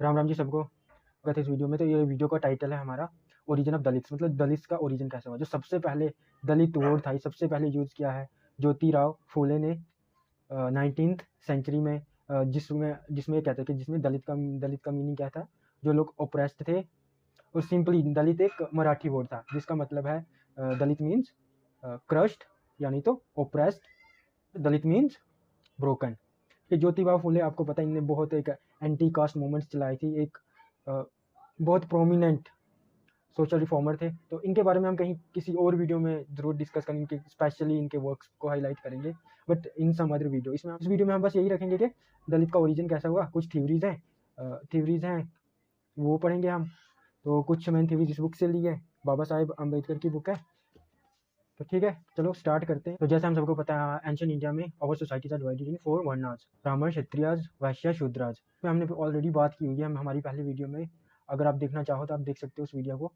राम राम जी सबको। स्वागत है इस वीडियो में। तो ये वीडियो का टाइटल है हमारा ओरिजिन ऑफ दलित्स, मतलब दलित्स का ओरिजिन कैसे हुआ। जो सबसे पहले दलित वर्ड था, ये सबसे पहले यूज किया है ज्योतिराव फूले ने 19th सेंचुरी में, जिसमें जिसमें ये कहते हैं कि जिसमें दलित का मीनिंग क्या था, जो लोग ओप्रेस्ड थे। और सिंपली दलित एक मराठी वर्ड था जिसका मतलब है दलित मीन्स क्रश्ड, यानी तो ओप्रेस्ड। दलित मीन्स ब्रोकन। कि ज्योतिबा फूले, आपको पता है, इनने बहुत एक एंटी कास्ट मूवमेंट्स चलाई थी। एक बहुत प्रोमिनेंट सोशल रिफॉर्मर थे। तो इनके बारे में हम कहीं किसी और वीडियो में जरूर डिस्कस करेंगे, कि स्पेशली इनके वर्क्स को हाईलाइट करेंगे, but in some other video. इस वीडियो में हम बस यही रखेंगे कि दलित का ओरिजिन कैसा हुआ। कुछ थ्योरीज हैं वो पढ़ेंगे हम। तो कुछ मैंने थ्योरीज इस बुक से ली है, बाबा साहेब अम्बेडकर की बुक है। तो ठीक है, चलो स्टार्ट करते हैं। तो जैसे हम सबको पता है, एंशिएंट इंडिया में our societies are divided in 4 varnas: Brahmin, Kshatriyas, वैश्य, शूद्राज। में हमने ऑलरेडी बात की हुई है हमारी पहली वीडियो में। अगर आप देखना चाहो तो आप देख सकते हो उस वीडियो को।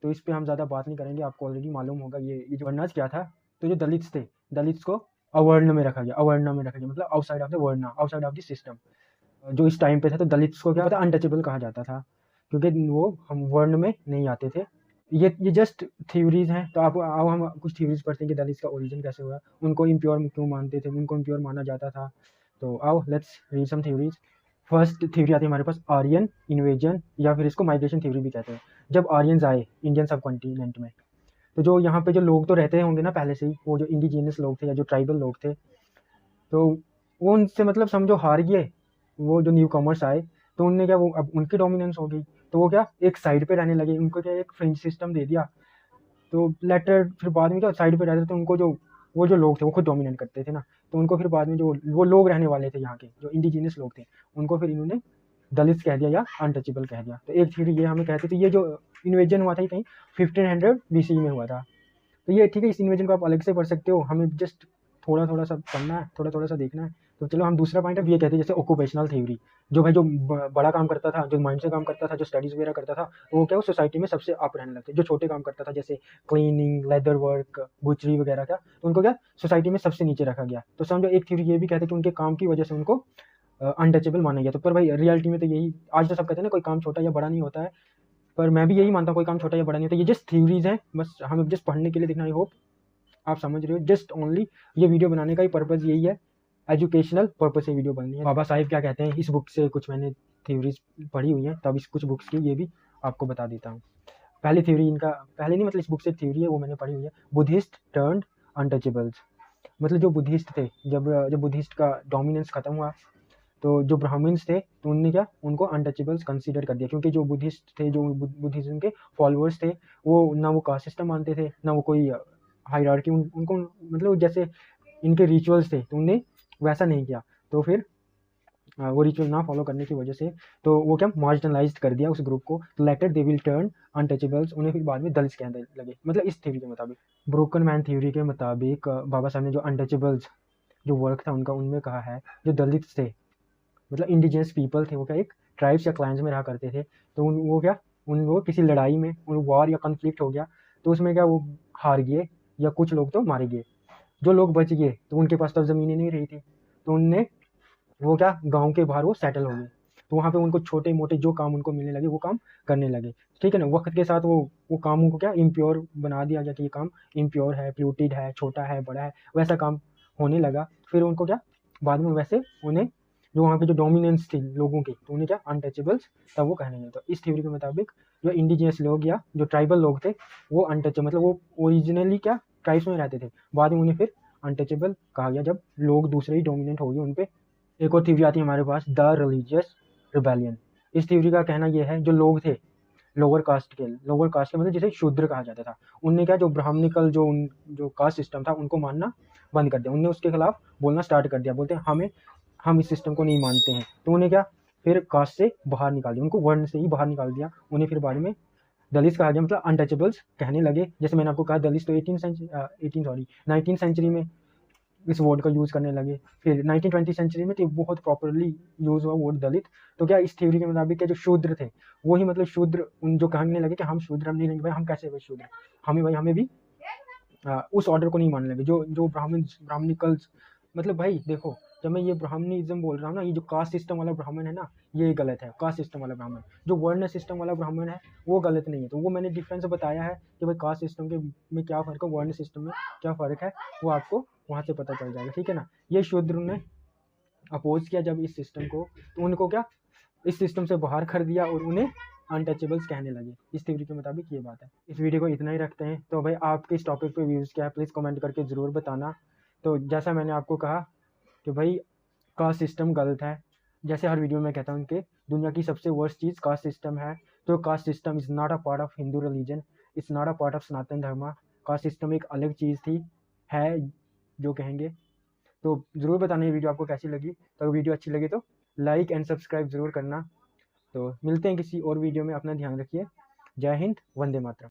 तो इस पर हम ज़्यादा बात नहीं करेंगे, आपको ऑलरेडी मालूम होगा ये जो वर्णास क्या था। तो जो दलित्स थे, दलित्स को अवर्ण में रखा गया, मतलब आउटसाइड ऑफ द वर्ण, आउटसाइड ऑफ द सिस्टम। जो इस टाइम पे था, तो दलित्स को क्या पता अनटचेबल कहा जाता था, क्योंकि वो हम वर्ण में नहीं आते थे। ये जस्ट थ्योरीज हैं। तो आप आओ हम कुछ थ्योरीज पढ़ते हैं कि दलित्स का ओरिजिन कैसे हुआ, उनको इम्प्योर क्यों मानते थे, उनको इम्प्योर माना जाता था। तो आओ let's read some theories. First theory आती है हमारे पास आर्यन इन्वेजन, या फिर इसको माइग्रेशन थ्योरी भी कहते हैं। जब आर्यंस आए इंडियन सब कॉन्टिनेंट में, तो जो यहाँ पे जो लोग तो रहते होंगे ना पहले से ही, वो जो इंडिजिनियस लोग थे या जो ट्राइबल लोग थे, तो वो उनसे मतलब समझो हार गए। वो जो न्यू कॉमर्स आए, तो उनने क्या, वो अब उनकी डोमिनेंस हो गई, तो वो क्या एक साइड पे रहने लगे। उनको क्या एक फ्रेंच सिस्टम दे दिया। तो लेटर फिर बाद में क्या साइड पे रहते थे, उनको जो वो जो लोग थे वो खुद डोमिनेट करते थे ना। तो उनको फिर बाद में जो वो लोग रहने वाले थे यहाँ के, जो इंडिजिनियस लोग थे, उनको फिर इन्होंने दलित कह दिया या अनटचेबल कह दिया। तो एक थ्योरी ये हमें कहते थे, ये जो इन्वेजन हुआ था ये कहीं 1500 BC में हुआ था। तो ये ठीक है, इस इन्वेजन को आप अलग से पढ़ सकते हो, हमें जस्ट थोड़ा थोड़ा सा पढ़ना है, थोड़ा थोड़ा सा देखना है। तो चलो हम दूसरा पॉइंट ऑफ ये कहते हैं, जैसे ऑक्यूपेशनल थ्योरी। जो भाई जो बड़ा काम करता था, जो माइंड से काम करता था, जो स्टडीज वगैरह करता था, वो क्या वो सोसाइटी में सबसे अप रहने लगते। जो छोटे काम करता था, जैसे क्लीनिंग, लेदर वर्क, बुचरी वगैरह का, तो उनको क्या सोसाइटी में सबसे नीचे रखा गया। तो समझो एक थ्योरी ये भी कहते हैं कि उनके काम की वजह से उनको अनटचेबल माना गया। तो पर भाई रियलिटी में तो यही, आज तो सब कहते हैं ना कोई काम छोटा या बड़ा नहीं होता है, पर मैं भी यही मानता हूँ कोई काम छोटा या बड़ा नहीं होता। ये जस्ट थ्योरीज हैं, बस हमें जस्ट पढ़ने के लिए देखना। आई होप आप समझ रहे हो। जस्ट ओनली ये वीडियो बनाने का ही पर्पज यही है, एजुकेशनल पर्पज से वीडियो बननी है। बाबा साहिब क्या कहते हैं, इस बुक से कुछ मैंने थ्योरीज पढ़ी हुई हैं, तो अब इस कुछ बुक्स की ये भी आपको बता देता हूँ। पहली थ्योरी इनका, पहले नहीं मतलब इस बुक से थ्योरी है वो मैंने पढ़ी हुई है, बुद्धिस्ट टर्न्ड अनटचेबल्स। मतलब जो बुद्धिस्ट थे, जब जब बुद्धिस्ट का डोमिनेंस खत्म हुआ, तो जो ब्राह्मण्स थे, तो उनने क्या उनको अनटचेबल्स कंसीडर कर दिया। क्योंकि जो बुद्धिस्ट थे, जो बुद्धिज्म के फॉलोअर्स थे, वो ना वो कास्ट सिस्टम मानते थे, ना वो कोई हायरार्की उनको, मतलब जैसे इनके रिचुअल्स थे, तो उन्हें वैसा नहीं किया। तो फिर वो रिचुअल ना फॉलो करने की वजह से, तो वो क्या मार्जिनलाइज्ड कर दिया उस ग्रुप को। तो later they will turn untouchables, उन्हें फिर बाद में दलित कहने लगे। मतलब इस थ्योरी के मुताबिक, ब्रोकन मैन थ्योरी के मुताबिक, बाबा साहब ने जो अनटचेबल्स जो वर्क था उनका, उनमें कहा है जो दलित थे, मतलब इंडिजिनस पीपल थे, वो क्या एक ट्राइब्स या क्लाइंस में रहा करते थे। तो वो क्या वो किसी लड़ाई में, उन वॉर या कन्फ्लिक्ट हो गया, तो उसमें क्या वो हार गए, या कुछ लोग तो मारे गए। जो लोग बच गए, तो उनके पास तो ज़मीनें नहीं रही थी, तो उनने वो क्या गांव के बाहर वो सेटल हो गए। तो वहाँ पे उनको छोटे मोटे जो काम उनको मिलने लगे, वो काम करने लगे। ठीक है ना। वक्त के साथ वो कामों को क्या इम्प्योर बना दिया गया, कि ये काम इम्प्योर है, प्यूटेड है, छोटा है, बड़ा है, वैसा काम होने लगा। फिर उनको क्या बाद में वैसे उन्हें जो वहाँ पे जो डोमिनेंस थी लोगों की, तो उन्हें क्या अनटचेबल्स तब वो कहने लगे। तो इस थ्योरी के मुताबिक जो इंडिजिनियस लोग या जो ट्राइबल लोग थे, वो अनटचेबल, मतलब वो ओरिजिनली क्या ट्राइब्स में रहते थे, बाद में उन्हें फिर अनटचेबल कहा गया जब लोग दूसरे ही डोमिनेंट हो गए उन पे। एक और थ्योरी आती है हमारे पास, द रिलीजियस रिबेलियन। इस थ्योरी का कहना यह है, जो लोग थे लोअर कास्ट के मतलब जिसे शूद्र कहा जाता था, उनने क्या जो ब्राह्मणिकल जो कास्ट सिस्टम था उनको मानना बंद कर दिया। उनने उसके खिलाफ बोलना स्टार्ट कर दिया, बोलते हैं हम इस सिस्टम को नहीं मानते हैं। तो उन्हें क्या फिर कास्ट से बाहर निकाल दिया, उनको वर्ण से ही बाहर निकाल दिया। उन्हें फिर बाद में दलित कहा गया, मतलब अनटचेबल्स कहने लगे। जैसे मैंने आपको कहा, दलित तो 19th सेंचुरी में इस वर्ड का यूज़ करने लगे। फिर 1920 सेंचुरी में तो बहुत प्रॉपरली यूज़ हुआ वर्ड दलित। तो क्या इस थ्योरी के मुताबिक क्या जो शूद्र थे, वही मतलब शूद्र उन जो कहने लगे कि हम शूद्र, हम नहीं रहेंगे भाई, हम कैसे भाई शूद्र, हमें भी उस ऑर्डर को नहीं मानने लगे, जो जो ब्राह्मणिकल्स। मतलब भाई देखो, जब मैं ये ब्राह्मणिज्म बोल रहा हूँ ना, ये जो कास्ट सिस्टम वाला ब्राह्मण है ना, ये गलत है। कास्ट सिस्टम वाला ब्राह्मण, जो वर्ण सिस्टम वाला ब्राह्मण है वो गलत नहीं है। तो वो मैंने डिफरेंस बताया है कि भाई कास्ट सिस्टम के में क्या फ़र्क है, वर्ण सिस्टम में क्या फ़र्क है, वो आपको वहाँ से पता चल जाएगा, ठीक है ना। ये शूद्र ने अपोज किया जब इस सिस्टम को, तो उनको क्या इस सिस्टम से बाहर कर दिया और उन्हें अनटचेबल्स कहने लगे। इस थ्योरी के मुताबिक ये बात है। इस वीडियो को इतना ही रखते हैं। तो भाई आपके इस टॉपिक पे व्यूज़ क्या है, प्लीज़ कमेंट करके ज़रूर बताना। तो जैसा मैंने आपको कहा कि भाई कास्ट सिस्टम गलत है, जैसे हर वीडियो में कहता हूँ कि दुनिया की सबसे वर्स्ट चीज़ कास्ट सिस्टम है। तो caste system is not a part of Hindu religion, it's not a part of Sanatan Dharma. Caste system एक अलग चीज़ थी, है जो कहेंगे। तो ज़रूर बताना ये वीडियो आपको कैसी लगी। तो अगर वीडियो अच्छी लगी तो लाइक एंड सब्सक्राइब ज़रूर करना। तो मिलते हैं किसी और वीडियो में, अपना ध्यान रखिए। जय हिंद, वंदे मातरम।